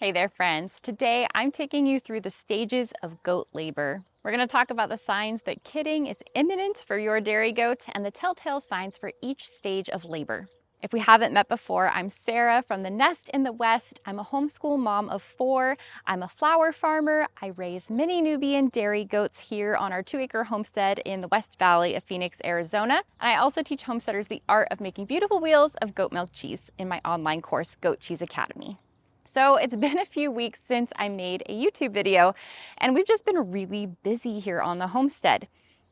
Hey there, friends. Today I'm taking you through the stages of goat labor. We're going to talk about the signs that kidding is imminent for your dairy goat and the telltale signs for each stage of labor. If we haven't met before, I'm Sarah from the Nest in the West. I'm a homeschool mom of 4. I'm a flower farmer. I raise mini Nubian dairy goats here on our 2-acre homestead in the West Valley of Phoenix, Arizona. And I also teach homesteaders the art of making beautiful wheels of goat milk cheese in my online course, Goat Cheese Academy. So it's been a few weeks since I made a YouTube video, and we've just been really busy here on the homestead.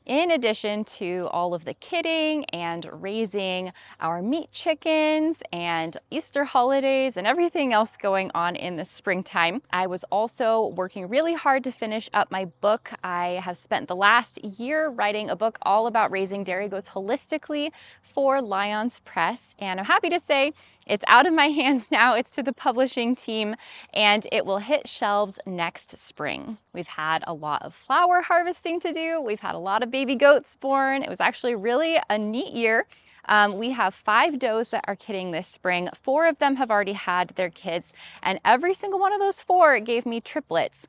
In addition to all of the kidding and raising our meat chickens and Easter holidays and everything else going on in the springtime, I was also working really hard to finish up my book. I have spent the last year writing a book all about raising dairy goats holistically for Lions Press, and I'm happy to say it's out of my hands now. It's to the publishing team, and it will hit shelves next spring. We've had a lot of flower harvesting to do. We've had a lot of baby goats born. It was actually really a neat year. We have 5 does that are kidding this spring. 4 of them have already had their kids, and every single one of those 4 gave me triplets.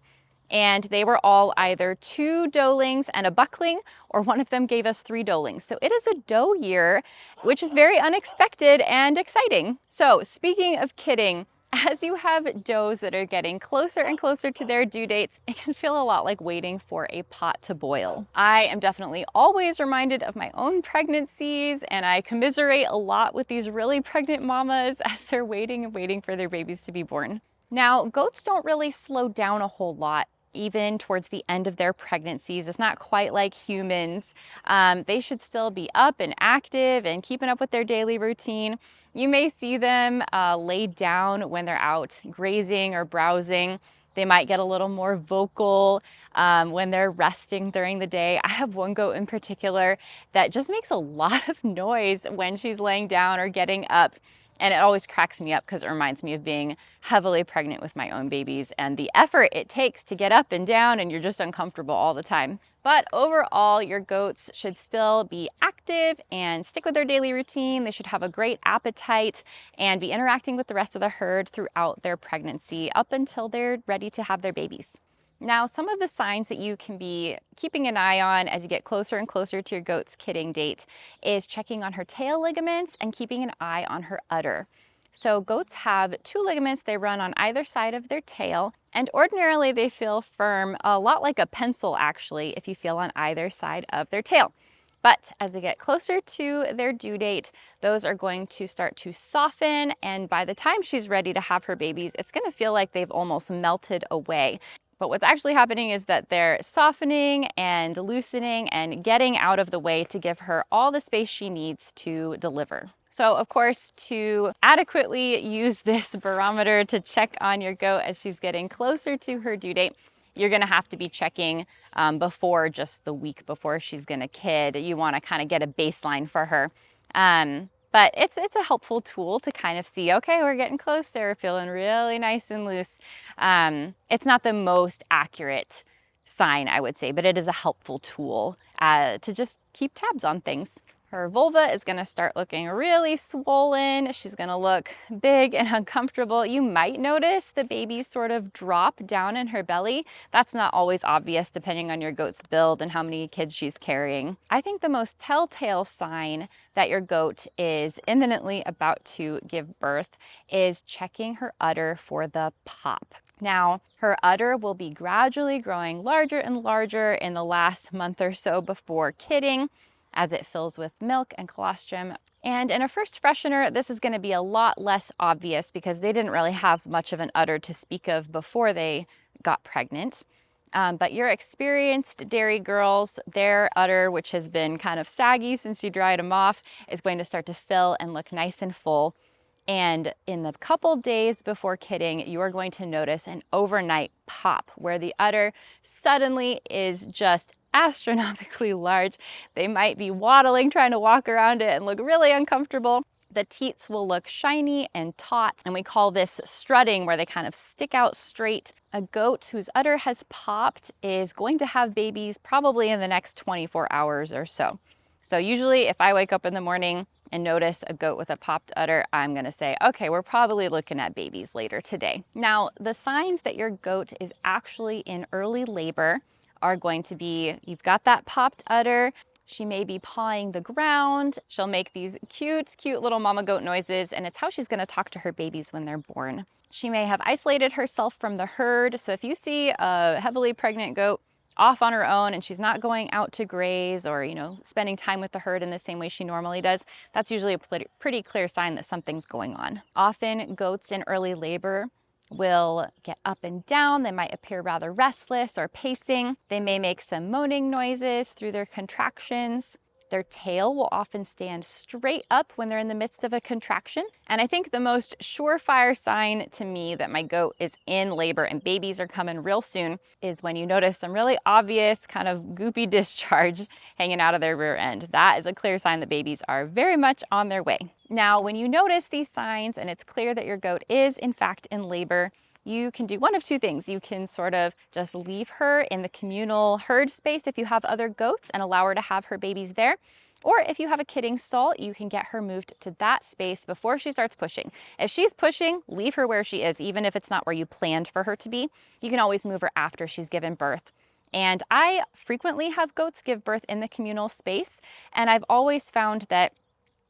And they were all either 2 doelings and a buckling, or one of them gave us 3 doelings. So it is a doe year, which is very unexpected and exciting. So speaking of kidding, as you have does that are getting closer and closer to their due dates, it can feel a lot like waiting for a pot to boil. I am definitely always reminded of my own pregnancies, and I commiserate a lot with these really pregnant mamas as they're waiting and waiting for their babies to be born. Now, goats don't really slow down a whole lot even towards the end of their pregnancies. It's not quite like humans. They should still be up and active and keeping up with their daily routine. You may see them laid down when they're out grazing or browsing. They might get a little more vocal when they're resting during the day. I have one goat in particular that just makes a lot of noise when she's laying down or getting up. And it always cracks me up because it reminds me of being heavily pregnant with my own babies and the effort it takes to get up and down, and you're just uncomfortable all the time. But overall, your goats should still be active and stick with their daily routine. They should have a great appetite and be interacting with the rest of the herd throughout their pregnancy up until they're ready to have their babies. Now, some of the signs that you can be keeping an eye on as you get closer and closer to your goat's kidding date is checking on her tail ligaments and keeping an eye on her udder. So goats have 2 ligaments. They run on either side of their tail, and ordinarily they feel firm, a lot like a pencil actually, if you feel on either side of their tail. But as they get closer to their due date, those are going to start to soften, and by the time she's ready to have her babies, it's going to feel like they've almost melted away. But what's actually happening is that they're softening and loosening and getting out of the way to give her all the space she needs to deliver. So of course, to adequately use this barometer to check on your goat as she's getting closer to her due date, you're gonna have to be checking before just the week before she's gonna kid. You wanna kind of get a baseline for her. But it's a helpful tool to kind of see, okay, we're getting close there, we're feeling really nice and loose. It's not the most accurate sign, I would say, but it is a helpful tool to just keep tabs on things. Her vulva is going to start looking really swollen. She's going to look big and uncomfortable. You might notice the baby sort of drop down in her belly. That's not always obvious depending on your goat's build and how many kids she's carrying. I think the most telltale sign that your goat is imminently about to give birth is checking her udder for the pop. Now, her udder will be gradually growing larger and larger in the last month or so before kidding, as it fills with milk and colostrum. And in a first freshener, this is going to be a lot less obvious because they didn't really have much of an udder to speak of before they got pregnant. But your experienced dairy girls, their udder, which has been kind of saggy since you dried them off, is going to start to fill and look nice and full. And in the couple days before kidding, you are going to notice an overnight pop where the udder suddenly is just astronomically large. They might be waddling, trying to walk around it and look really uncomfortable. The teats will look shiny and taut, and we call this strutting, where they kind of stick out straight. A goat whose udder has popped is going to have babies probably in the next 24 hours or so. So usually if I wake up in the morning and notice a goat with a popped udder, I'm gonna say, okay, we're probably looking at babies later today. Now, the signs that your goat is actually in early labor are going to be, you've got that popped udder, she may be pawing the ground, she'll make these cute little mama goat noises, and it's how she's gonna talk to her babies when they're born. She may have isolated herself from the herd, so if you see a heavily pregnant goat off on her own and she's not going out to graze or, spending time with the herd in the same way she normally does, that's usually a pretty clear sign that something's going on. Often goats in early labor will get up and down. They might appear rather restless or pacing. They may make some moaning noises through their contractions. Their tail will often stand straight up when they're in the midst of a contraction. And I think the most surefire sign to me that my goat is in labor and babies are coming real soon is when you notice some really obvious kind of goopy discharge hanging out of their rear end. That is a clear sign that babies are very much on their way. Now, when you notice these signs and it's clear that your goat is in fact in labor, you can do one of two things. You can sort of just leave her in the communal herd space if you have other goats and allow her to have her babies there. Or if you have a kidding stall, you can get her moved to that space before she starts pushing. If she's pushing, leave her where she is, even if it's not where you planned for her to be. You can always move her after she's given birth. And I frequently have goats give birth in the communal space, and I've always found that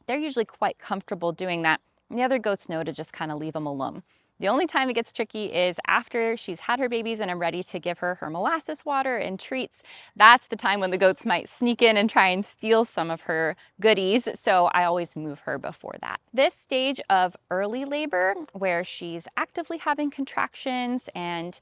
they're usually quite comfortable doing that. And the other goats know to just kind of leave them alone. The only time it gets tricky is after she's had her babies and I'm ready to give her molasses water and treats. That's the time when the goats might sneak in and try and steal some of her goodies. So I always move her before that. This stage of early labor, where she's actively having contractions and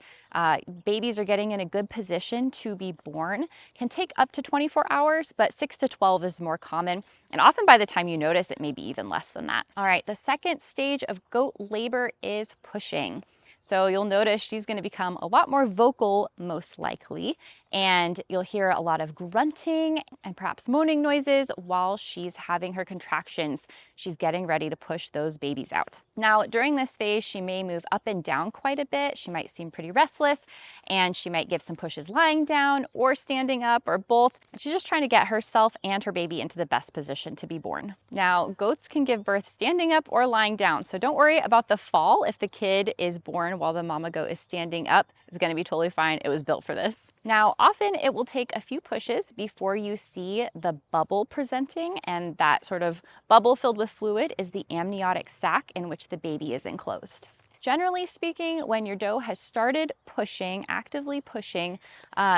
babies are getting in a good position to be born, can take up to 24 hours, but 6 to 12 is more common. And often by the time you notice, it may be even less than that. All right, the second stage of goat labor is pushing. So you'll notice she's going to become a lot more vocal, most likely, and you'll hear a lot of grunting and perhaps moaning noises while she's having her contractions. She's getting ready to push those babies out. Now, during this phase, she may move up and down quite a bit. She might seem pretty restless, and she might give some pushes lying down or standing up or both. She's just trying to get herself and her baby into the best position to be born. Now, goats can give birth standing up or lying down, so don't worry about the fall if the kid is born while the mama goat is standing up. It's going to be totally fine. It was built for this. Now, often it will take a few pushes before you see the bubble presenting, and that sort of bubble filled with fluid is the amniotic sac in which the baby is enclosed. Generally speaking, when your doe has started pushing, actively pushing,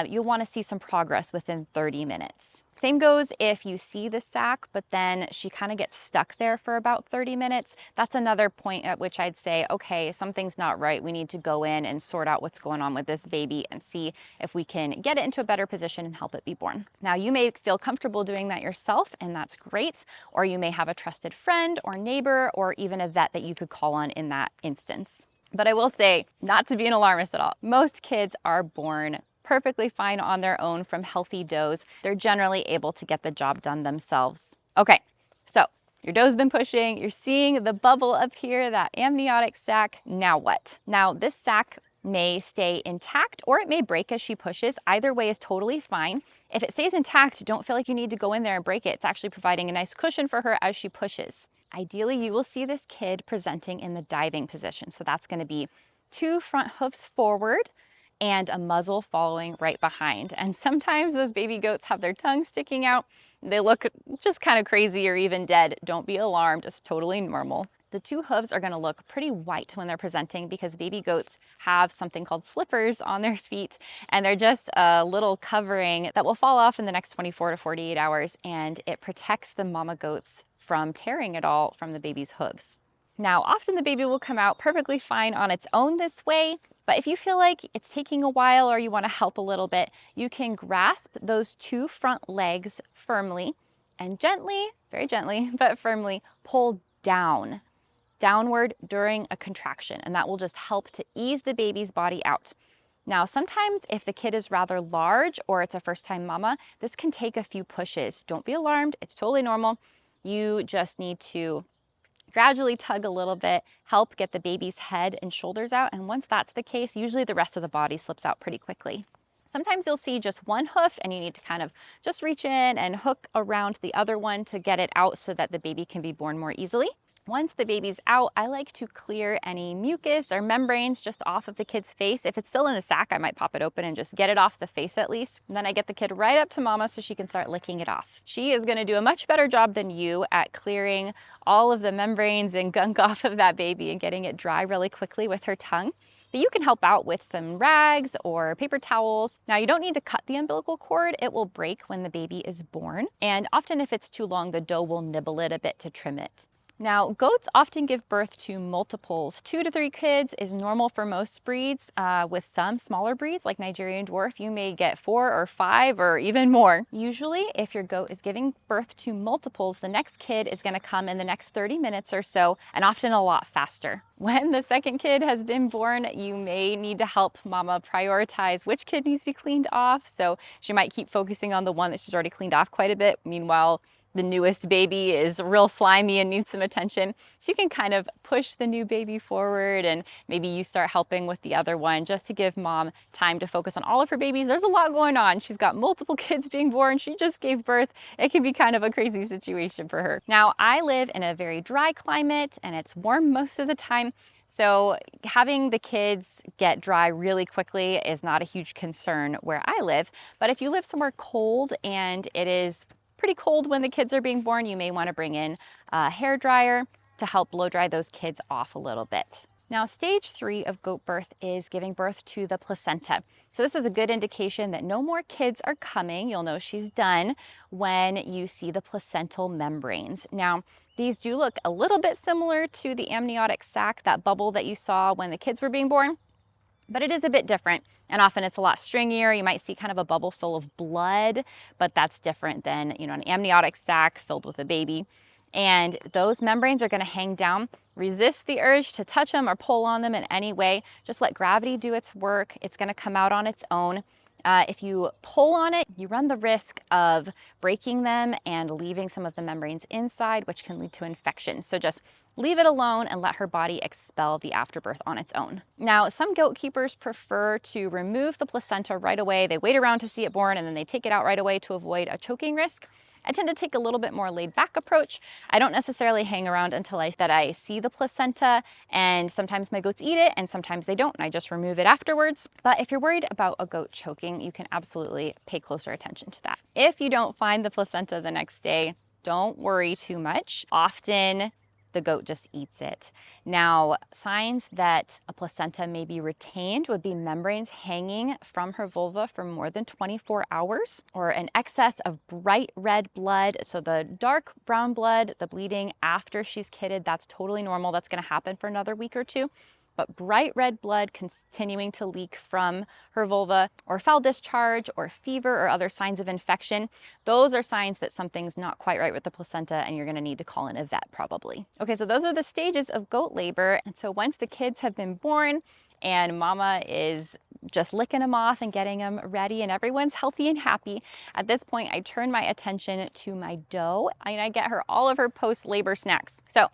you'll want to see some progress within 30 minutes. Same goes if you see the sac, but then she kind of gets stuck there for about 30 minutes. That's another point at which I'd say, okay, something's not right. We need to go in and sort out what's going on with this baby and see if we can get it into a better position and help it be born. Now, you may feel comfortable doing that yourself, and that's great. Or you may have a trusted friend or neighbor or even a vet that you could call on in that instance. But I will say, not to be an alarmist at all, most kids are born perfectly fine on their own from healthy does. They're generally able to get the job done themselves. Okay, so your doe's been pushing, you're seeing the bubble up here, that amniotic sac. Now what? Now this sac may stay intact or it may break as she pushes. Either way is totally fine. If it stays intact, don't feel like you need to go in there and break it. It's actually providing a nice cushion for her as she pushes. Ideally, you will see this kid presenting in the diving position. So that's going to be 2 front hoofs forward and a muzzle following right behind. And sometimes those baby goats have their tongue sticking out. They look just kind of crazy or even dead. Don't be alarmed, it's totally normal. The 2 hooves are going to look pretty white when they're presenting because baby goats have something called slippers on their feet, and they're just a little covering that will fall off in the next 24 to 48 hours, and it protects the mama goats from tearing it all from the baby's hooves. Now, often the baby will come out perfectly fine on its own this way, but if you feel like it's taking a while or you want to help a little bit, you can grasp those 2 front legs firmly and gently, very gently, but firmly pull downward during a contraction, and that will just help to ease the baby's body out. Now, sometimes if the kid is rather large or it's a first-time mama, this can take a few pushes. Don't be alarmed, it's totally normal. You just need to gradually tug a little bit, help get the baby's head and shoulders out, and once that's the case, usually the rest of the body slips out pretty quickly. Sometimes you'll see just one hoof and you need to kind of just reach in and hook around the other one to get it out so that the baby can be born more easily. Once the baby's out, I like to clear any mucus or membranes just off of the kid's face. If it's still in the sac, I might pop it open and just get it off the face at least. And then I get the kid right up to mama so she can start licking it off. She is gonna do a much better job than you at clearing all of the membranes and gunk off of that baby and getting it dry really quickly with her tongue. But you can help out with some rags or paper towels. Now, you don't need to cut the umbilical cord. It will break when the baby is born. And often if it's too long, the doe will nibble it a bit to trim it. Now, goats often give birth to multiples. 2 to 3 kids is normal for most breeds. With some smaller breeds like Nigerian dwarf, you may get 4 or 5 or even more. Usually, if your goat is giving birth to multiples, the next kid is going to come in the next 30 minutes or so, and often a lot faster. When the second kid has been born, you may need to help mama prioritize which kid needs to be cleaned off. So she might keep focusing on the one that she's already cleaned off quite a bit. Meanwhile, the newest baby is real slimy and needs some attention. So you can kind of push the new baby forward and maybe you start helping with the other one just to give mom time to focus on all of her babies. There's a lot going on. She's got multiple kids being born. She just gave birth. It can be kind of a crazy situation for her. Now, I live in a very dry climate and it's warm most of the time. So having the kids get dry really quickly is not a huge concern where I live. But if you live somewhere cold and it is pretty cold when the kids are being born, you may want to bring in a hair dryer to help blow dry those kids off a little bit. Now, stage 3 of goat birth is giving birth to the placenta. So this is a good indication that no more kids are coming. You'll know she's done when you see the placental membranes. Now, these do look a little bit similar to the amniotic sac, that bubble that you saw when the kids were being born, but it is a bit different, and often it's a lot stringier. You might see kind of a bubble full of blood, but that's different than, an amniotic sac filled with a baby. And those membranes are going to hang down. Resist the urge to touch them or pull on them in any way. Just let gravity do its work. It's going to come out on its own. If you pull on it, you run the risk of breaking them and leaving some of the membranes inside, which can lead to infection. So just leave it alone and let her body expel the afterbirth on its own. Now, some goat keepers prefer to remove the placenta right away. They wait around to see it born and then they take it out right away to avoid a choking risk. I tend to take a little bit more laid back approach. I don't necessarily hang around until I see the placenta, and sometimes my goats eat it and sometimes they don't, and I just remove it afterwards. But if you're worried about a goat choking, you can absolutely pay closer attention to that. If you don't find the placenta the next day, don't worry too much. Often the goat just eats it. Now, signs that a placenta may be retained would be membranes hanging from her vulva for more than 24 hours, or an excess of bright red blood. So the dark brown blood, the bleeding after she's kidded, that's totally normal. That's going to happen for another week or two. But bright red blood continuing to leak from her vulva, or foul discharge, or fever, or other signs of infection, those are signs that something's not quite right with the placenta and you're going to need to call in a vet probably. Okay, so those are the stages of goat labor. And so once the kids have been born and mama is just licking them off and getting them ready and everyone's healthy and happy, at this point I turn my attention to my doe and I get her all of her post-labor snacks. So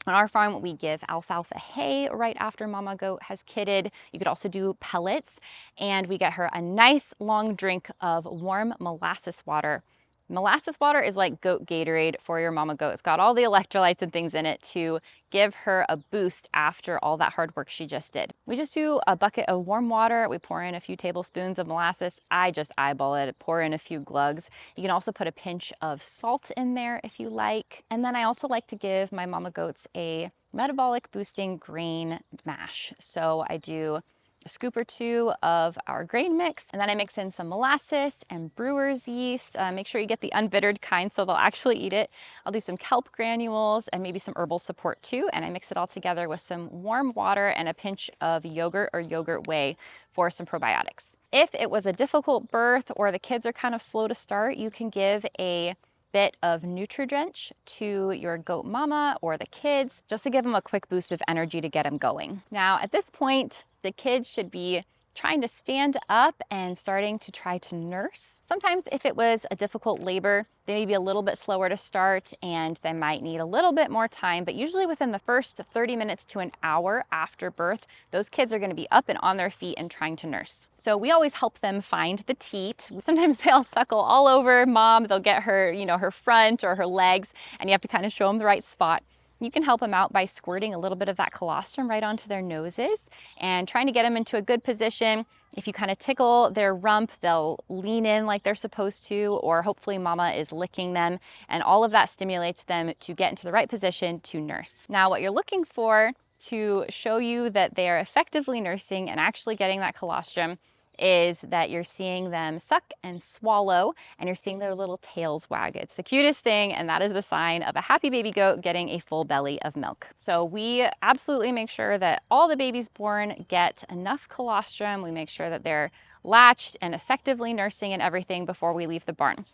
on our farm, we give alfalfa hay right after mama goat has kidded. You could also do pellets, and we get her a nice long drink of warm molasses water. Molasses water is like goat Gatorade for your mama goat. It's got all the electrolytes and things in it to give her a boost after all that hard work she just did. We just do a bucket of warm water. We pour in a few tablespoons of molasses. I just eyeball it, pour in a few glugs. You can also put a pinch of salt in there if you like. And then I also like to give my mama goats a metabolic boosting grain mash. So I do a scoop or 2 of our grain mix, and then I mix in some molasses and brewer's yeast. Make sure you get the unbittered kind so they'll actually eat it. I'll do some kelp granules and maybe some herbal support too, and I mix it all together with some warm water and a pinch of yogurt or yogurt whey for some probiotics. If it was a difficult birth or the kids are kind of slow to start, you can give a bit of Nutri-Drench to your goat mama or the kids just to give them a quick boost of energy to get them going. Now, at this point, the kids should be trying to stand up and starting to try to nurse. Sometimes if it was a difficult labor, they may be a little bit slower to start and they might need a little bit more time, but usually within the first 30 minutes to an hour after birth, those kids are going to be up and on their feet and trying to nurse. So we always help them find the teat. Sometimes they'll suckle all over mom. They'll get her, her front or her legs, and you have to kind of show them the right spot. You can help them out by squirting a little bit of that colostrum right onto their noses and trying to get them into a good position. If you kind of tickle their rump, they'll lean in like they're supposed to, or hopefully mama is licking them, and all of that stimulates them to get into the right position to nurse. Now, what you're looking for to show you that they are effectively nursing and actually getting that colostrum is that you're seeing them suck and swallow, and you're seeing their little tails wag. It's the cutest thing, and that is the sign of a happy baby goat getting a full belly of milk. So we absolutely make sure that all the babies born get enough colostrum. We make sure that they're latched and effectively nursing and everything before we leave the barn.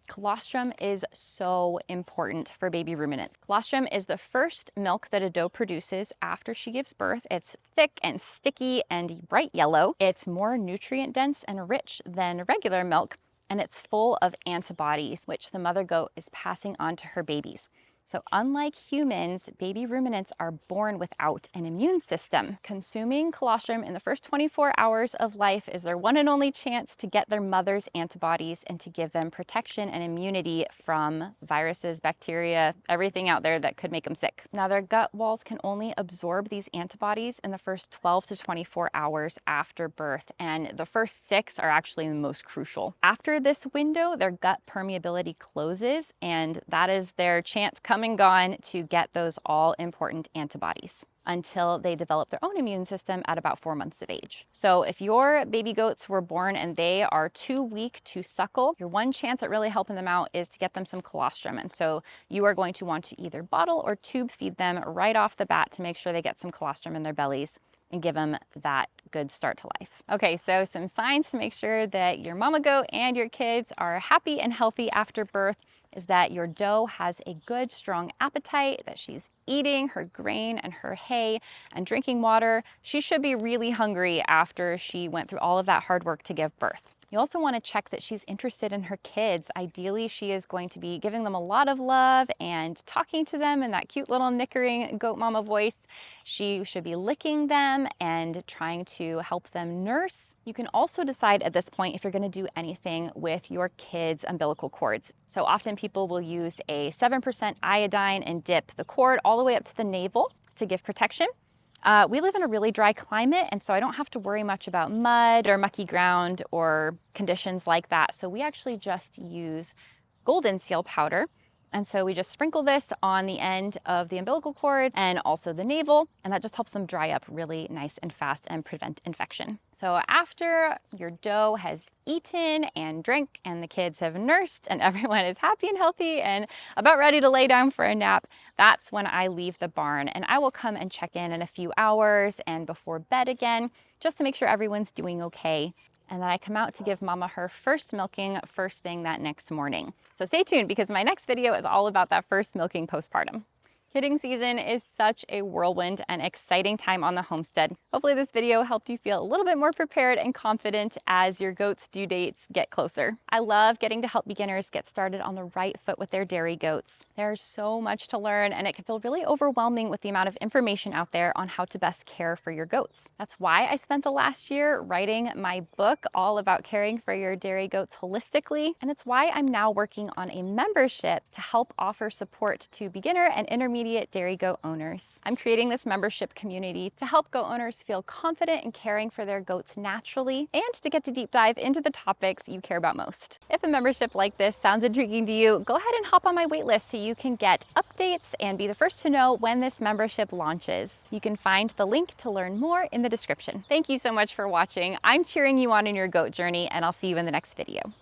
Colostrum is so important for baby ruminants. Colostrum is the first milk that a doe produces after she gives birth. It's thick and sticky and bright yellow. It's more nutrient dense and rich than regular milk, and it's full of antibodies, which the mother goat is passing on to her babies. So unlike humans, baby ruminants are born without an immune system. Consuming colostrum in the first 24 hours of life is their one and only chance to get their mother's antibodies and to give them protection and immunity from viruses, bacteria, everything out there that could make them sick. Now, their gut walls can only absorb these antibodies in the first 12 to 24 hours after birth, and the first 6 are actually the most crucial. After this window, their gut permeability closes, and that is their chance come and gone to get those all important antibodies until they develop their own immune system at about 4 months of age. So if your baby goats were born and they are too weak to suckle, your one chance at really helping them out is to get them some colostrum. And so you are going to want to either bottle or tube feed them right off the bat to make sure they get some colostrum in their bellies and give them that good start to life. Okay, so some signs to make sure that your mama goat and your kids are happy and healthy after birth is that your doe has a good, strong appetite, that she's eating her grain and her hay and drinking water. She should be really hungry after she went through all of that hard work to give birth. You also want to check that she's interested in her kids. Ideally, she is going to be giving them a lot of love and talking to them in that cute little nickering goat mama voice. She should be licking them and trying to help them nurse. You can also decide at this point if you're going to do anything with your kids' umbilical cords. So often people will use a 7% iodine and dip the cord all the way up to the navel to give protection. We live in a really dry climate, and so I don't have to worry much about mud or mucky ground or conditions like that. So we actually just use golden seal powder. And so we just sprinkle this on the end of the umbilical cord and also the navel, and that just helps them dry up really nice and fast and prevent infection. So after your doe has eaten and drank and the kids have nursed and everyone is happy and healthy and about ready to lay down for a nap, that's when I leave the barn, and I will come and check in a few hours and before bed again, just to make sure everyone's doing okay. And then I come out to give mama her first milking first thing that next morning. So stay tuned because my next video is all about that first milking postpartum. Kidding season is such a whirlwind and exciting time on the homestead. Hopefully this video helped you feel a little bit more prepared and confident as your goats' due dates get closer. I love getting to help beginners get started on the right foot with their dairy goats. There's so much to learn, and it can feel really overwhelming with the amount of information out there on how to best care for your goats. That's why I spent the last year writing my book all about caring for your dairy goats holistically, and it's why I'm now working on a membership to help offer support to beginner and intermediate dairy goat owners. I'm creating this membership community to help goat owners feel confident in caring for their goats naturally and to get to deep dive into the topics you care about most. If a membership like this sounds intriguing to you, go ahead and hop on my waitlist so you can get updates and be the first to know when this membership launches. You can find the link to learn more in the description. Thank you so much for watching. I'm cheering you on in your goat journey, and I'll see you in the next video.